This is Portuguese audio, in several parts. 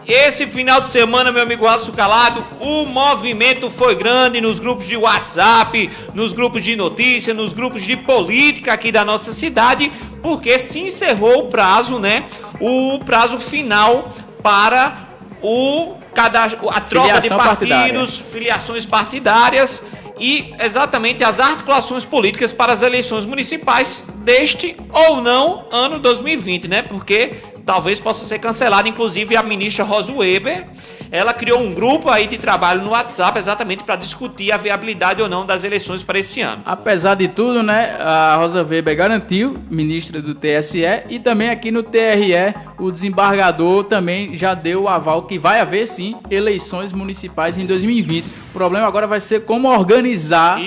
Esse final de semana, meu amigo Alisson Calado, o movimento foi grande nos grupos de WhatsApp, nos grupos de notícia, nos grupos de política aqui da nossa cidade, porque se encerrou o prazo, né? O prazo final para a troca de partidos, filiações partidárias e exatamente as articulações políticas para as eleições municipais deste ou não ano 2020, né? Porque talvez possa ser cancelado. Inclusive a ministra Rosa Weber, ela criou um grupo aí de trabalho no WhatsApp exatamente para discutir a viabilidade ou não das eleições para esse ano. Apesar de tudo, né, a Rosa Weber garantiu, ministra do TSE, e também aqui no TRE, o desembargador também já deu o aval que vai haver sim eleições municipais em 2020. O problema agora vai ser como organizar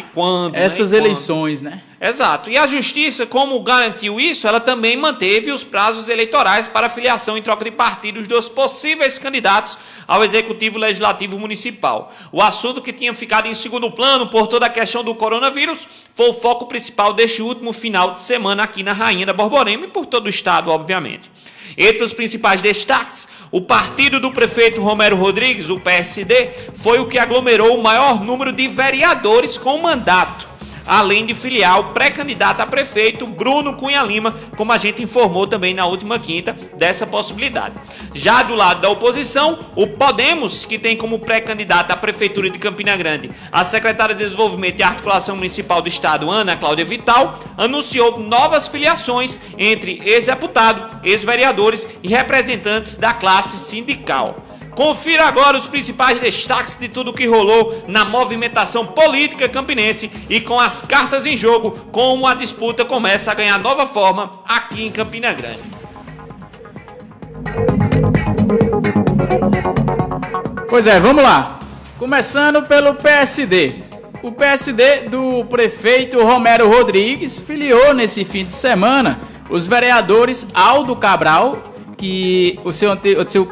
essas eleições, né? Exato. E a Justiça, como garantiu isso, ela também manteve os prazos eleitorais para filiação em troca de partidos dos possíveis candidatos ao Executivo Legislativo Municipal. O assunto que tinha ficado em segundo plano por toda a questão do coronavírus foi o foco principal deste último final de semana aqui na Rainha da Borborema e por todo o estado, obviamente. Entre os principais destaques, o partido do prefeito Romero Rodrigues, o PSD, foi o que aglomerou o maior número de vereadores com mandato, além de filiar o pré-candidato a prefeito Bruno Cunha Lima, como a gente informou também na última quinta dessa possibilidade. Já do lado da oposição, o Podemos, que tem como pré-candidata à prefeitura de Campina Grande a secretária de Desenvolvimento e Articulação Municipal do Estado, Ana Cláudia Vital, anunciou novas filiações entre ex-deputado, ex-vereadores e representantes da classe sindical. Confira agora os principais destaques de tudo que rolou na movimentação política campinense e com as cartas em jogo, como a disputa começa a ganhar nova forma aqui em Campina Grande. Pois é, vamos lá. Começando pelo PSD. O PSD do prefeito Romero Rodrigues filiou nesse fim de semana os vereadores Aldo Cabral, que o seu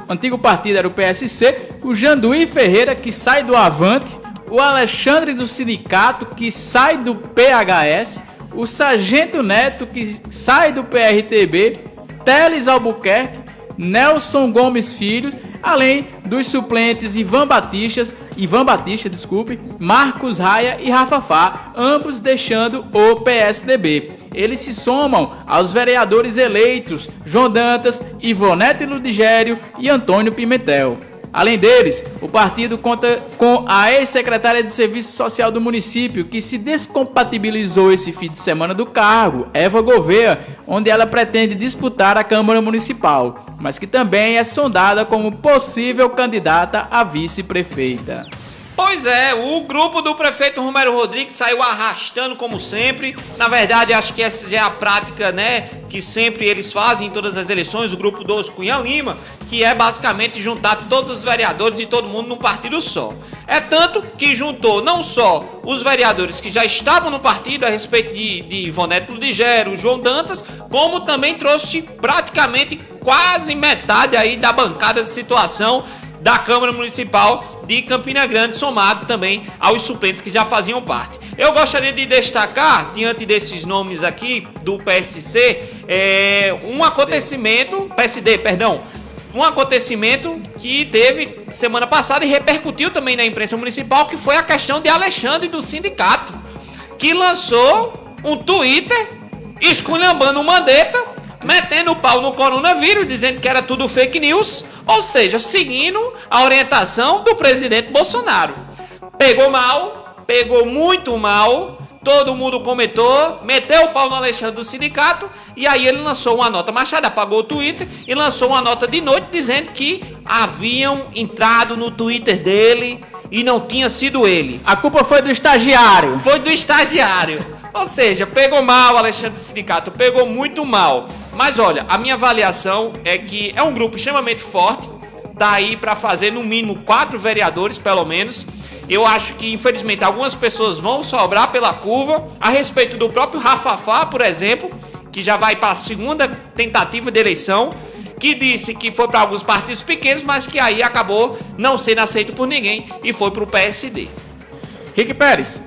antigo partido era o PSC, o Janduí Ferreira, que sai do Avante, o Alexandre do Sindicato, que sai do PHS, o Sargento Neto, que sai do PRTB, Teles Albuquerque, Nelson Gomes Filho, além dos suplentes Ivan Batista, Marcos Raia e Rafa Fá, ambos deixando o PSDB. Eles se somam aos vereadores eleitos João Dantas, Ivonete Ludigério e Antônio Pimentel. Além deles, o partido conta com a ex-secretária de Serviço Social do município, que se descompatibilizou esse fim de semana do cargo, Eva Gouveia, onde ela pretende disputar a Câmara Municipal, mas que também é sondada como possível candidata a vice-prefeita. Pois é, o grupo do prefeito Romero Rodrigues saiu arrastando como sempre. Na verdade, acho que essa já é a prática, né, que sempre eles fazem em todas as eleições, o grupo dos Cunha Lima, que é basicamente juntar todos os vereadores e todo mundo num partido só. É tanto que juntou não só os vereadores que já estavam no partido a respeito de Ivonete Ludigério, João Dantas, como também trouxe praticamente quase metade aí da bancada de situação da Câmara Municipal de Campina Grande, somado também aos suplentes que já faziam parte. Eu gostaria de destacar, diante desses nomes aqui do PSC, um acontecimento que teve semana passada e repercutiu também na imprensa municipal, que foi a questão de Alexandre do Sindicato, que lançou um Twitter esculhambando o Mandetta, metendo o pau no coronavírus, dizendo que era tudo fake news, ou seja, seguindo a orientação do presidente Bolsonaro. Pegou mal, pegou muito mal, todo mundo comentou, meteu o pau no Alexandre do Sindicato, e aí ele lançou uma nota, Machado apagou o Twitter e lançou uma nota de noite dizendo que haviam entrado no Twitter dele e não tinha sido ele. A culpa foi do estagiário. Foi do estagiário. Ou seja, pegou mal, Alexandre do Sindicato, pegou muito mal. Mas olha, a minha avaliação é que é um grupo extremamente forte, tá aí para fazer no mínimo 4 vereadores, pelo menos. Eu acho que, infelizmente, algumas pessoas vão sobrar pela curva. A respeito do próprio Rafa Fá, por exemplo, que já vai para a segunda tentativa de eleição, que disse que foi para alguns partidos pequenos, mas que aí acabou não sendo aceito por ninguém e foi para o PSD. Rick Pérez,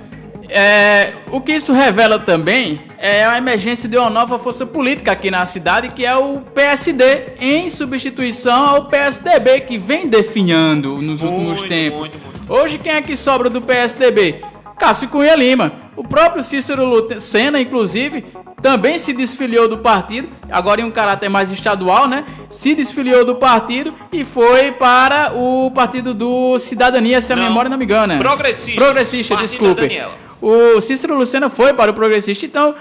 O que isso revela também é a emergência de uma nova força política aqui na cidade, que é o PSD, em substituição ao PSDB, que vem definhando nos últimos tempos. Hoje, quem é que sobra do PSDB? Cássio Cunha Lima. O próprio Cícero Lucena, inclusive, também se desfiliou do partido, agora em um caráter mais estadual, né? Se desfiliou do partido e foi para o partido do Cidadania, se a memória não me engana. Progressista, desculpe. O Cícero Lucena foi para o Progressista. Então,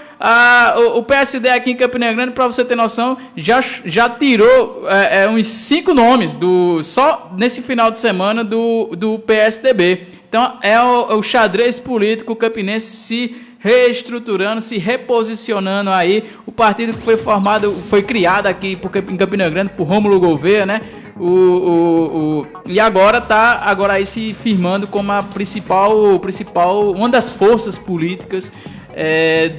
o PSD aqui em Campina Grande, para você ter noção, já tirou uns 5 nomes só nesse final de semana do PSDB. Então, é o xadrez político campinense se reestruturando, se reposicionando aí. O partido que foi criado aqui em Campina Grande por Rômulo Gouveia, né? E agora está aí se firmando como a uma das forças políticas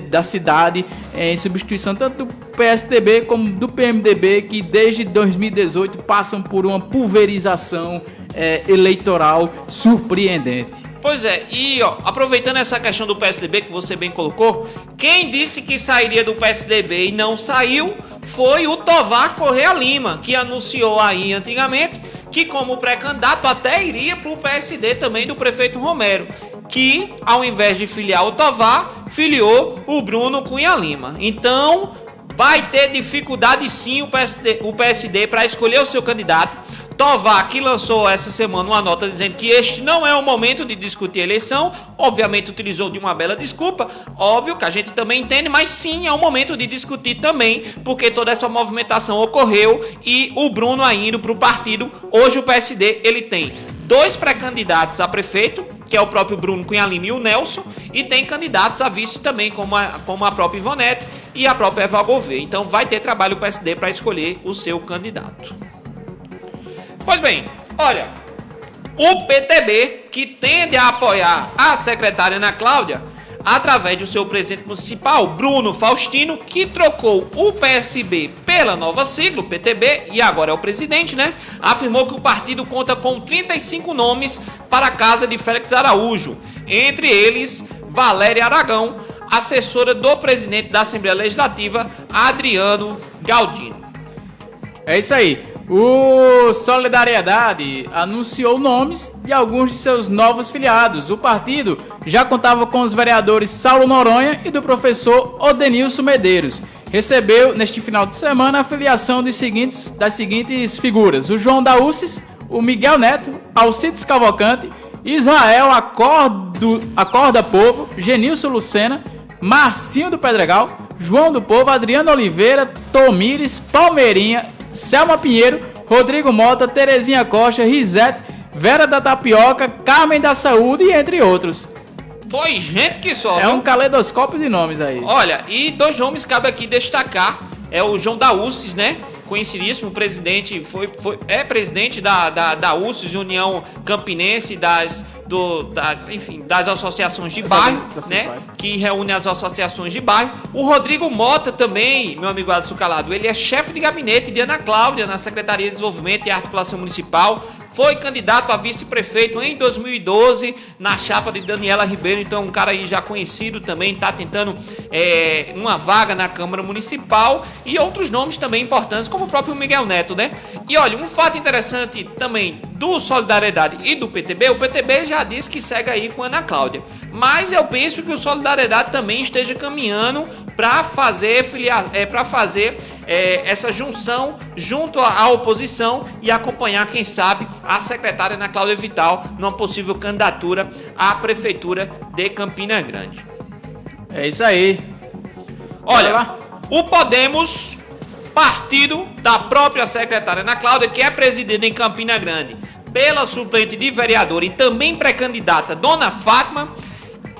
da cidade, em substituição tanto do PSDB como do PMDB, que desde 2018 passam por uma pulverização eleitoral surpreendente. Pois é, e aproveitando essa questão do PSDB que você bem colocou, quem disse que sairia do PSDB e não saiu foi o Tovar Correia Lima, que anunciou aí antigamente que como pré-candidato até iria para o PSD também do prefeito Romero, que ao invés de filiar o Tovar, filiou o Bruno Cunha Lima. Então vai ter dificuldade sim o PSD para escolher o seu candidato. Tovar, que lançou essa semana uma nota dizendo que este não é o momento de discutir a eleição, obviamente utilizou de uma bela desculpa, óbvio que a gente também entende, mas sim é o momento de discutir também, porque toda essa movimentação ocorreu e o Bruno indo para o partido. Hoje o PSD ele tem 2 pré-candidatos a prefeito, que é o próprio Bruno Cunha Lima e o Nelson, e tem candidatos a vice também, como a própria Ivonete e a própria Eva Gouveia. Então vai ter trabalho o PSD para escolher o seu candidato. Pois bem, olha, o PTB, que tende a apoiar a secretária Ana Cláudia, através do seu presidente municipal, Bruno Faustino, que trocou o PSB pela nova sigla, o PTB, e agora é o presidente, né? Afirmou que o partido conta com 35 nomes para a casa de Félix Araújo, entre eles Valéria Aragão, assessora do presidente da Assembleia Legislativa, Adriano Galdino. É isso aí. O Solidariedade anunciou nomes de alguns de seus novos filiados. O partido já contava com os vereadores Saulo Noronha e do professor Odenilson Medeiros. Recebeu, neste final de semana, a filiação das seguintes figuras: o João Daúcis, o Miguel Neto, Alcides Cavalcante, Israel Acorda Povo, Genilson Lucena, Marcinho do Pedregal, João do Povo, Adriano Oliveira, Tomires, Palmeirinha, Selma Pinheiro, Rodrigo Mota, Terezinha Costa, Risete, Vera da Tapioca, Carmen da Saúde e entre outros. Foi gente que só. É um caleidoscópio de nomes aí. Olha, e 2 nomes cabe aqui destacar. É o João Daúcis, né? Conhecidíssimo presidente, é presidente da UCES, União Campinense, das associações de bairro, né? Que reúne as associações de bairro. O Rodrigo Mota também, meu amigo Alisson Calado, ele é chefe de gabinete de Ana Cláudia na Secretaria de Desenvolvimento e Articulação Municipal. Foi candidato a vice-prefeito em 2012 na chapa de Daniela Ribeiro. Então, um cara aí já conhecido também, está tentando uma vaga na Câmara Municipal. E outros nomes também importantes, como o próprio Miguel Neto, né? E olha, um fato interessante também do Solidariedade e do PTB, o PTB já disse que segue aí com a Ana Cláudia. Mas eu penso que o Solidariedade também esteja caminhando para fazer essa junção junto à oposição e acompanhar, quem sabe, a secretária Ana Cláudia Vital numa possível candidatura à Prefeitura de Campina Grande. É isso aí. Olha, o Podemos, partido da própria secretária Ana Cláudia, que é presidida em Campina Grande pela suplente de vereadora e também pré-candidata Dona Fátima,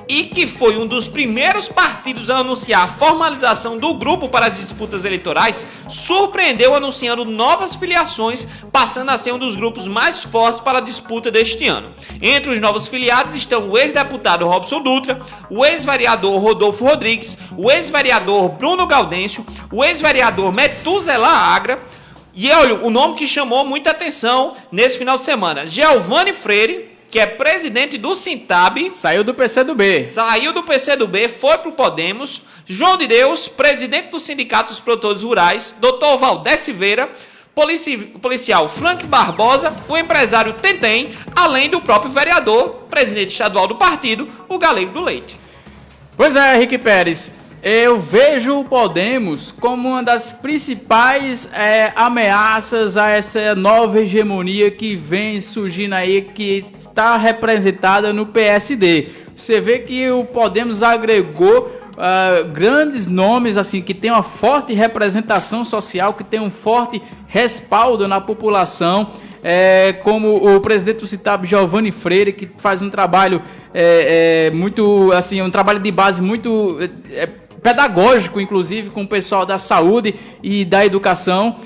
e que foi um dos primeiros partidos a anunciar a formalização do grupo para as disputas eleitorais, surpreendeu anunciando novas filiações, passando a ser um dos grupos mais fortes para a disputa deste ano. Entre os novos filiados estão o ex-deputado Robson Dutra, o ex-vereador Rodolfo Rodrigues, o ex-vereador Bruno Gaudêncio, o ex-vereador Metuzela Agra, e olha, o nome que chamou muita atenção nesse final de semana, Giovanni Freire, que é presidente do Sintab. Saiu do PCdoB. Saiu do PCdoB, foi para o Podemos. João de Deus, presidente do Sindicato dos Produtores Rurais. Dr. Valdez Silveira, policial Frank Barbosa, o empresário Tentem, além do próprio vereador, presidente estadual do partido, o Galego do Leite. Pois é, Henrique Pérez, eu vejo o Podemos como uma das principais ameaças a essa nova hegemonia que vem surgindo aí, que está representada no PSD. Você vê que o Podemos agregou grandes nomes assim que tem uma forte representação social, que tem um forte respaldo na população, como o presidente do Citab, Giovanni Freire, que faz um trabalho muito assim, um trabalho de base muito pedagógico, inclusive com o pessoal da saúde e da educação,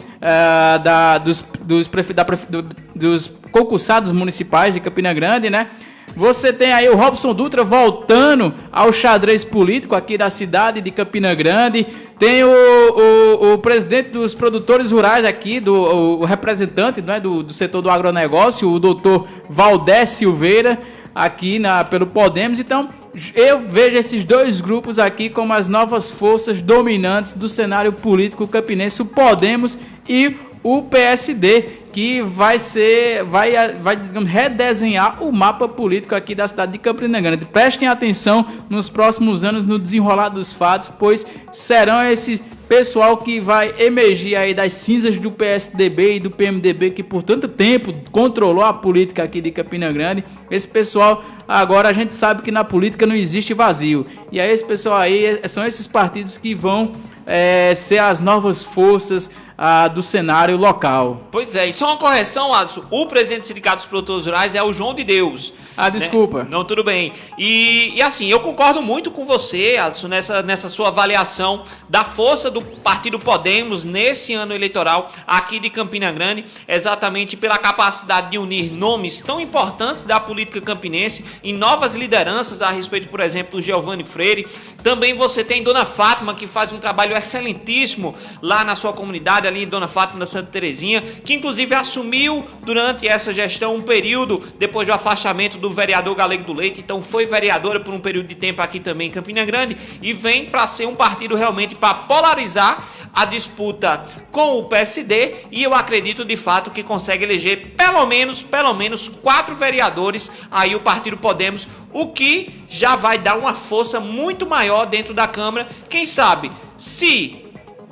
dos concursados municipais de Campina Grande, né? Você tem aí o Robson Dutra voltando ao xadrez político aqui da cidade de Campina Grande. Tem o presidente dos produtores rurais aqui, o representante, né, do setor do agronegócio, o doutor Valdez Silveira, aqui pelo Podemos. Então, eu vejo esses dois grupos aqui como as novas forças dominantes do cenário político campinense, o Podemos e o PSD, que vai digamos, redesenhar o mapa político aqui da cidade de Campina Grande. Prestem atenção nos próximos anos no desenrolar dos fatos, pois serão esse pessoal que vai emergir aí das cinzas do PSDB e do PMDB, que por tanto tempo controlou a política aqui de Campina Grande. Esse pessoal, agora a gente sabe que na política não existe vazio. E aí esse pessoal aí, são esses partidos que vão ser as novas forças do cenário local. Pois é, e só uma correção, Alisson. O presidente do Sindicato dos Produtores Rurais é o João de Deus. Desculpa. Né? Não, tudo bem. E assim, eu concordo muito com você, Alisson, nessa sua avaliação da força do Partido Podemos nesse ano eleitoral aqui de Campina Grande, exatamente pela capacidade de unir nomes tão importantes da política campinense em novas lideranças a respeito, por exemplo, do Giovanni Freire. Também você tem Dona Fátima, que faz um trabalho excelentíssimo lá na sua comunidade, ali Dona Fátima da Santa Terezinha, que inclusive assumiu durante essa gestão um período depois do afastamento do vereador Galego do Leite, então foi vereadora por um período de tempo aqui também em Campina Grande e vem para ser um partido realmente para polarizar a disputa com o PSD, e eu acredito de fato que consegue eleger pelo menos 4 vereadores aí o Partido Podemos, o que já vai dar uma força muito maior dentro da Câmara. Quem sabe, se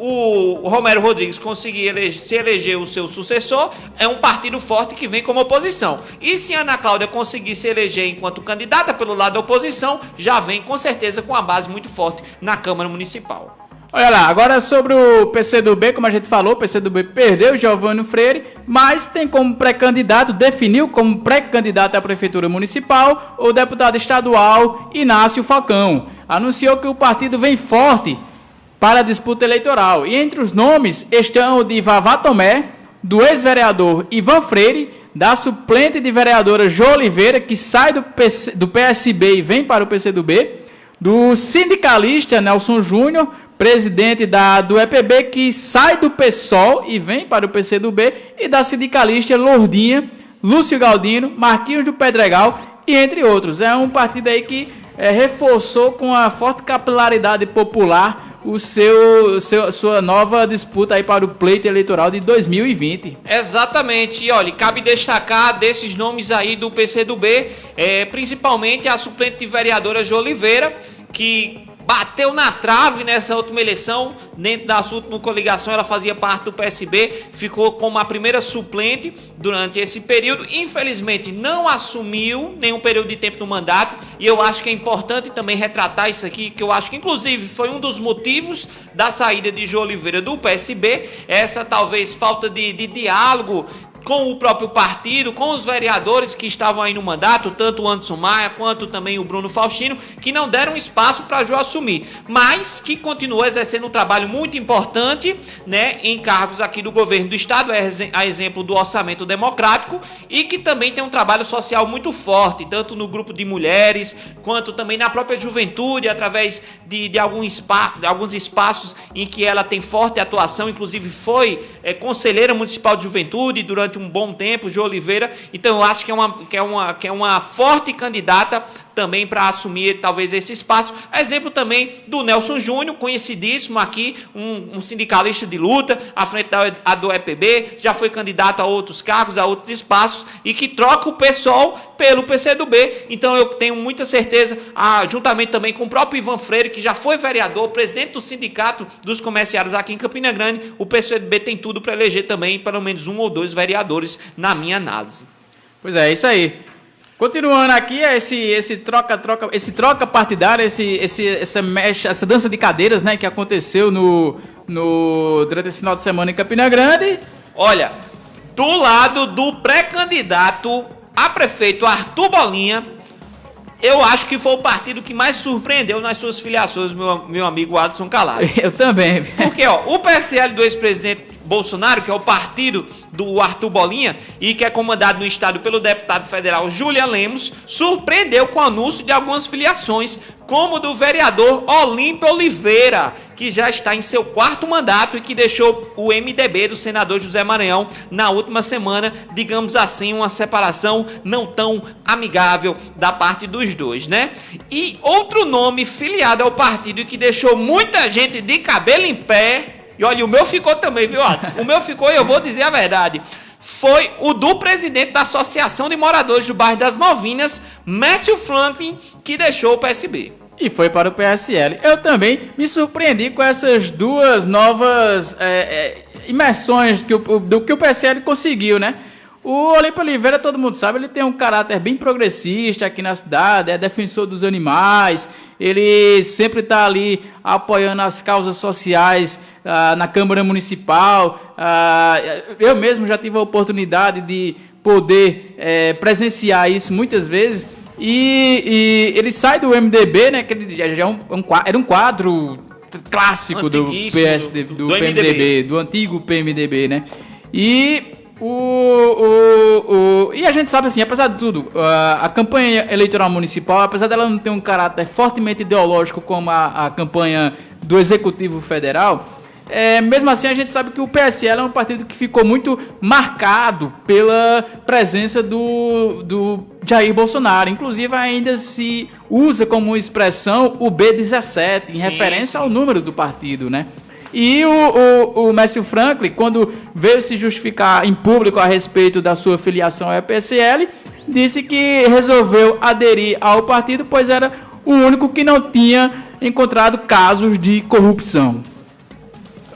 o Romero Rodrigues conseguir se eleger o seu sucessor, é um partido forte que vem como oposição. E se a Ana Cláudia conseguir se eleger enquanto candidata pelo lado da oposição, já vem com certeza com a base muito forte na Câmara Municipal. Olha lá, agora sobre o PCdoB, como a gente falou, o PCdoB perdeu o Giovanni Freire, mas tem como pré-candidato, definiu como pré-candidato à Prefeitura Municipal o deputado estadual Inácio Falcão. Anunciou que o partido vem forte para a disputa eleitoral. E entre os nomes estão o de Vavá Tomé, do ex-vereador Ivan Freire, da suplente de vereadora Jo Oliveira, que sai do PSB e vem para o PCdoB, do sindicalista Nelson Júnior, presidente do EPB, que sai do PSOL e vem para o PCdoB, e da sindicalista Lourdinha, Lúcio Galdino, Marquinhos do Pedregal, e entre outros. É um partido aí que reforçou com a forte capilaridade popular sua nova disputa aí para o pleito eleitoral de 2020. Exatamente, e olha, cabe destacar desses nomes aí do PCdoB, principalmente a suplente de vereadora Jo Oliveira, que bateu na trave nessa última eleição, dentro da sua última coligação ela fazia parte do PSB, ficou como a primeira suplente durante esse período, infelizmente não assumiu nenhum período de tempo no mandato, e eu acho que é importante também retratar isso aqui, que eu acho que inclusive foi um dos motivos da saída de Jo Oliveira do PSB, essa talvez falta de diálogo com o próprio partido, com os vereadores que estavam aí no mandato, tanto o Anderson Maia quanto também o Bruno Faustino, que não deram espaço para Jo assumir, mas que continuou exercendo um trabalho muito importante, né, em cargos aqui do governo do estado, a exemplo do orçamento democrático, e que também tem um trabalho social muito forte, tanto no grupo de mulheres, quanto também na própria juventude, através de alguns espaços em que ela tem forte atuação, inclusive foi conselheira municipal de juventude durante durante um bom tempo, João Oliveira. Então eu acho que é uma forte candidata também para assumir talvez esse espaço. Exemplo também do Nelson Júnior, conhecidíssimo aqui, um sindicalista de luta, à frente do EPB, já foi candidato a outros cargos, a outros espaços, e que troca o PSOL pelo PCdoB. Então eu tenho muita certeza, juntamente também com o próprio Ivan Freire, que já foi vereador, presidente do Sindicato dos Comerciários aqui em Campina Grande, o PCdoB tem tudo para eleger também pelo menos 1 ou 2 vereadores, na minha análise. Pois é isso aí. Continuando aqui, esse troca partidário, essa dança de cadeiras, né, que aconteceu durante esse final de semana em Campina Grande. Olha, do lado do pré-candidato a prefeito Arthur Bolinha, eu acho que foi o partido que mais surpreendeu nas suas filiações, meu amigo Adson Calado. Eu também. Porque, o PSL do ex-presidente Bolsonaro, que é o partido do Arthur Bolinha e que é comandado no estado pelo deputado federal Julian Lemos, surpreendeu com o anúncio de algumas filiações, como do vereador Olímpio Oliveira, que já está em seu 4º mandato e que deixou o MDB do senador José Maranhão na última semana, digamos assim, uma separação não tão amigável da parte dos dois, né? E outro nome filiado ao partido e que deixou muita gente de cabelo em pé. E olha, o meu ficou também, viu, Adson? O meu ficou, e eu vou dizer a verdade, foi o do presidente da Associação de Moradores do Bairro das Malvinas, Mércio Franklin, que deixou o PSB. E foi para o PSL. Eu também me surpreendi com essas duas novas imersões do que o PSL conseguiu, né? O Olímpio Oliveira, todo mundo sabe, ele tem um caráter bem progressista aqui na cidade, é defensor dos animais, ele sempre está ali apoiando as causas sociais na Câmara Municipal. Eu mesmo já tive a oportunidade de poder presenciar isso muitas vezes. E ele sai do MDB, né? Que ele já era um quadro clássico do PSD, do PMDB, do antigo PMDB, né? E a gente sabe assim, apesar de tudo, a campanha eleitoral municipal, apesar dela não ter um caráter fortemente ideológico como a campanha do Executivo Federal, mesmo assim a gente sabe que o PSL é um partido que ficou muito marcado pela presença do Jair Bolsonaro. Inclusive ainda se usa como expressão o B17, em referência ao número do partido, né? E o Mércio Franklin, quando veio se justificar em público a respeito da sua filiação ao PSL, disse que resolveu aderir ao partido, pois era o único que não tinha encontrado casos de corrupção.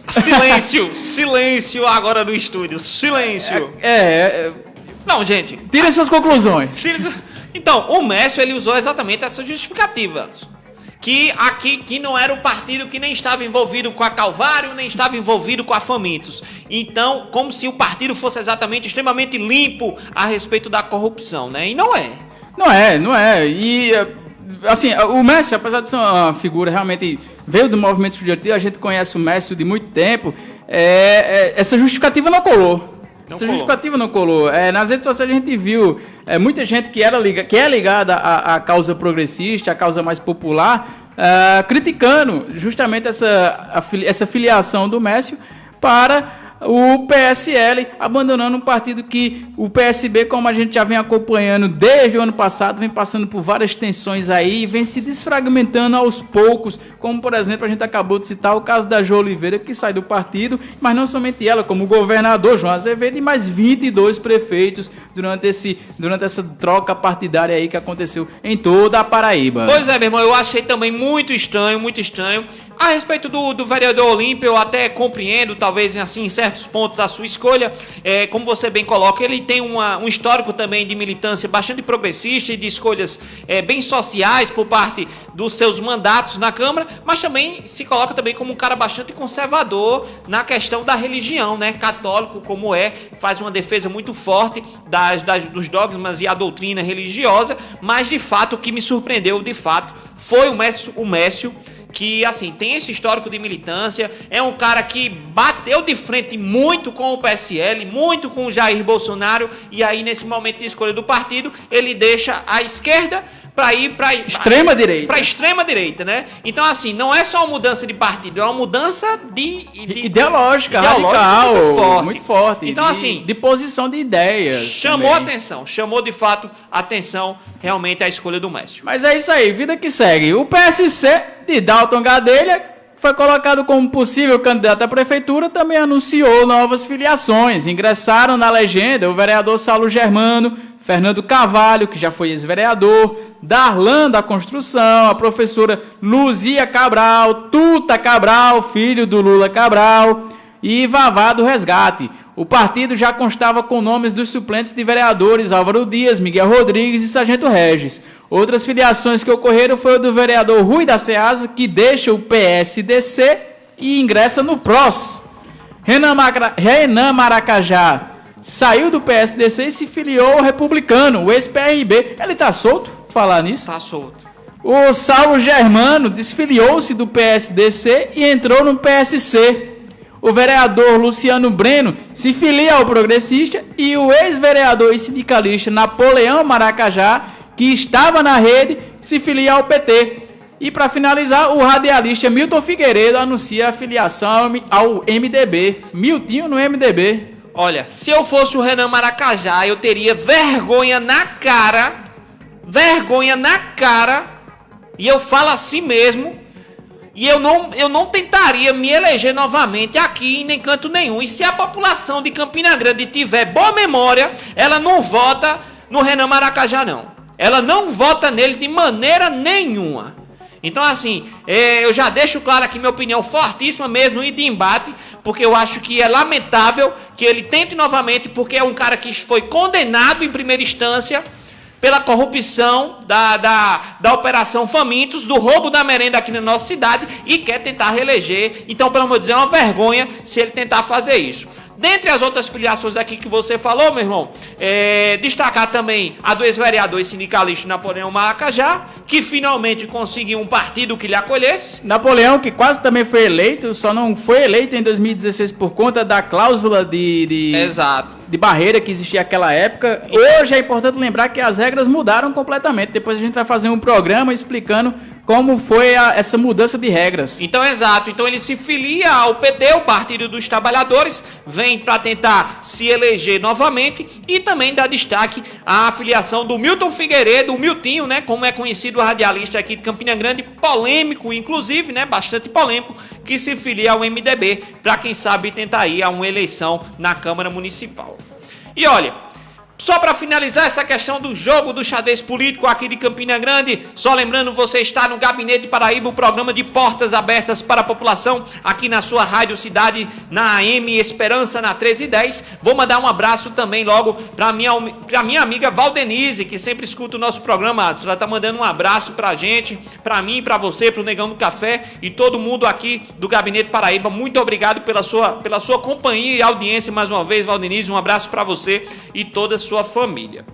Silêncio! Silêncio agora no estúdio. Silêncio! Não, gente. Tirem suas conclusões. Então, o Mércio, ele usou exatamente essa justificativa. Que não era o partido que nem estava envolvido com a Calvário, nem estava envolvido com a Famintos. Então, como se o partido fosse exatamente extremamente limpo a respeito da corrupção, né? E não é. Não é. E, assim, o Mércio, apesar de ser uma figura realmente... veio do movimento estudantil, a gente conhece o Mércio de muito tempo, essa justificativa não colou. Justificativa não colou. Nas redes sociais a gente viu muita gente que é ligada à causa progressista, à causa mais popular, criticando justamente essa filiação do Mércio para o PSL, abandonando um partido que o PSB, como a gente já vem acompanhando desde o ano passado, vem passando por várias tensões aí, vem se desfragmentando aos poucos, como por exemplo a gente acabou de citar o caso da Jo Oliveira, que sai do partido, mas não somente ela, como o governador João Azevedo e mais 22 prefeitos durante essa troca partidária aí que aconteceu em toda a Paraíba. Pois é, meu irmão, eu achei também muito estranho. A respeito do vereador Olímpio, eu até compreendo, talvez assim, em certos pontos, a sua escolha. Como você bem coloca, ele tem um histórico também de militância bastante progressista e de escolhas bem sociais por parte dos seus mandatos na Câmara, mas também se coloca também como um cara bastante conservador na questão da religião, né? Católico como faz uma defesa muito forte dos dogmas e a doutrina religiosa, mas de fato o que me surpreendeu, de fato, foi o Mércio que, assim, tem esse histórico de militância, é um cara que bateu de frente muito com o PSL, muito com o Jair Bolsonaro, e aí, nesse momento de escolha do partido, ele deixa a esquerda para ir para extrema-direita. Para extrema-direita, né? Então, assim, não é só uma mudança de partido, é uma mudança ideológica, radical, muito forte. Então, assim, de posição de ideias. Chamou de fato atenção realmente a escolha do Mécio. Mas é isso aí, vida que segue. O PSC de Dalton Gadelha foi colocado como possível candidato à prefeitura, também anunciou novas filiações. Ingressaram na legenda o vereador Saulo Germano, Fernando Carvalho, que já foi ex-vereador, Darlan da Construção, a professora Luzia Cabral, Tuta Cabral, filho do Lula Cabral, e Vavá do Resgate. O partido já constava com nomes dos suplentes de vereadores Álvaro Dias, Miguel Rodrigues e Sargento Regis. Outras filiações que ocorreram foi o do vereador Rui da Ceasa, que deixa o PSDC e ingressa no PROS. Renan Maracajá saiu do PSDC e se filiou ao republicano, o ex-PRB. Ele tá solto? Falar nisso? Tá solto. O Saulo Germano desfiliou-se do PSDC e entrou no PSC. O vereador Luciano Breno se filia ao Progressista e o ex-vereador e sindicalista Napoleão Maracajá, que estava na rede, se filia ao PT. E para finalizar, o radialista Milton Figueiredo anuncia a filiação ao MDB. Miltinho no MDB. Olha, se eu fosse o Renan Maracajá, eu teria vergonha na cara, e eu falo assim mesmo, e eu não tentaria me eleger novamente aqui em canto nenhum. E se a população de Campina Grande tiver boa memória, ela não vota no Renan Maracajá, não. Ela não vota nele de maneira nenhuma. Então, assim, eu já deixo claro aqui minha opinião fortíssima mesmo e de embate, porque eu acho que é lamentável que ele tente novamente, porque é um cara que foi condenado em primeira instância pela corrupção da Operação Famintos, do roubo da merenda aqui na nossa cidade, e quer tentar reeleger. Então, pelo amor de Deus, é uma vergonha se ele tentar fazer isso. Dentre as outras filiações aqui que você falou, meu irmão, destacar também a do ex-vereador e sindicalista Napoleão Maracajá, que finalmente conseguiu um partido que lhe acolhesse. Napoleão, que quase também foi eleito, só não foi eleito em 2016 por conta da cláusula de barreira que existia naquela época. Hoje é importante lembrar que as regras mudaram completamente. Depois a gente vai fazer um programa explicando como foi essa mudança de regras. Então, exato. Então ele se filia ao PT, o Partido dos Trabalhadores, vem para tentar se eleger novamente e também dá destaque à filiação do Milton Figueiredo, o Miltinho, né, como é conhecido o radialista aqui de Campina Grande, polêmico inclusive, né, bastante polêmico, que se filia ao MDB para quem sabe tentar ir a uma eleição na Câmara Municipal. E olha, só para finalizar essa questão do jogo do xadrez político aqui de Campina Grande, só lembrando, você está no Gabinete Paraíba, o programa de portas abertas para a população, aqui na sua Rádio Cidade, na AM Esperança, na 1310. Vou mandar um abraço também logo para minha amiga Valdenise, que sempre escuta o nosso programa. Ela está mandando um abraço para a gente, para mim, para você, para o Negão do Café e todo mundo aqui do Gabinete Paraíba. Muito obrigado pela sua companhia e audiência mais uma vez, Valdenise. Um abraço para você e toda a sua família.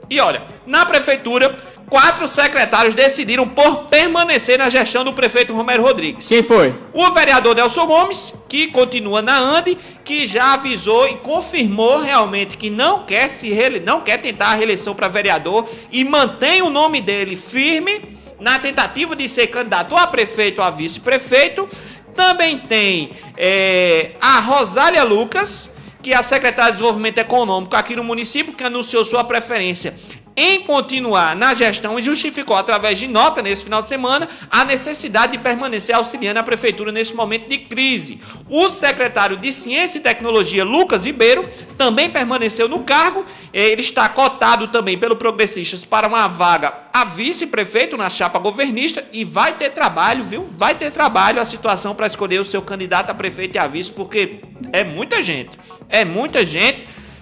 E olha, na prefeitura, 4 secretários decidiram por permanecer na gestão do prefeito Romero Rodrigues. Quem foi? O vereador Nelson Gomes, que continua na ANDE, que já avisou e confirmou realmente que não quer tentar a reeleição para vereador e mantém o nome dele firme na tentativa de ser candidato a prefeito ou a vice-prefeito. Também tem a Rosália Lucas, que é a secretária de Desenvolvimento Econômico aqui no município, que anunciou sua preferência em continuar na gestão e justificou através de nota nesse final de semana a necessidade de permanecer auxiliando a prefeitura nesse momento de crise. O secretário de Ciência e Tecnologia, Lucas Ribeiro, também permaneceu no cargo. Ele está cotado também pelo Progressistas para uma vaga a vice-prefeito na chapa governista e vai ter trabalho, viu? Vai ter trabalho a situação para escolher o seu candidato a prefeito e a vice, porque é muita gente.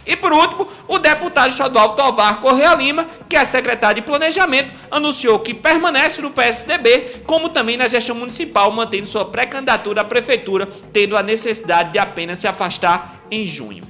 E por último, o deputado estadual Tovar Correia Lima, que é secretário de Planejamento, anunciou que permanece no PSDB, como também na gestão municipal, mantendo sua pré-candidatura à prefeitura, tendo a necessidade de apenas se afastar em junho.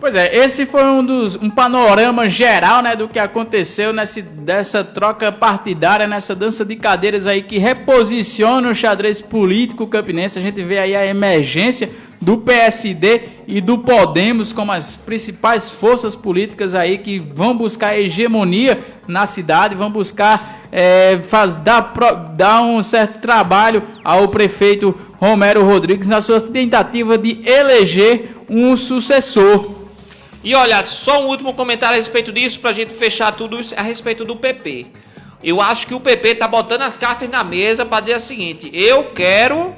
Pois é, esse foi um panorama geral, né, do que aconteceu dessa troca partidária, nessa dança de cadeiras aí que reposiciona o xadrez político campinense. A gente vê aí a emergência do PSD e do Podemos como as principais forças políticas aí que vão buscar hegemonia na cidade, vão buscar dar um certo trabalho ao prefeito Romero Rodrigues na sua tentativa de eleger um sucessor. E olha, só um último comentário a respeito disso, pra gente fechar tudo isso, a respeito do PP. Eu acho que o PP tá botando as cartas na mesa para dizer o seguinte: eu quero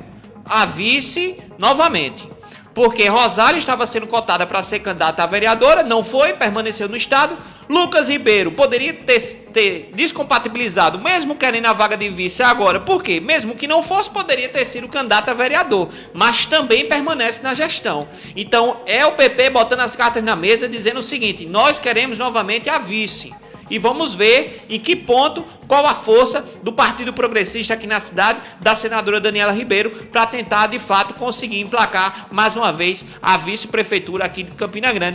a vice novamente. Porque Rosário estava sendo cotada para ser candidata a vereadora, não foi, permaneceu no estado. Lucas Ribeiro poderia ter descompatibilizado, mesmo querendo a vaga de vice agora. Por quê? Mesmo que não fosse, poderia ter sido candidato a vereador, mas também permanece na gestão. Então é o PP botando as cartas na mesa, dizendo o seguinte: nós queremos novamente a vice. E vamos ver em que ponto, qual a força do Partido Progressista aqui na cidade, da senadora Daniela Ribeiro, para tentar de fato conseguir emplacar mais uma vez a vice-prefeitura aqui de Campina Grande.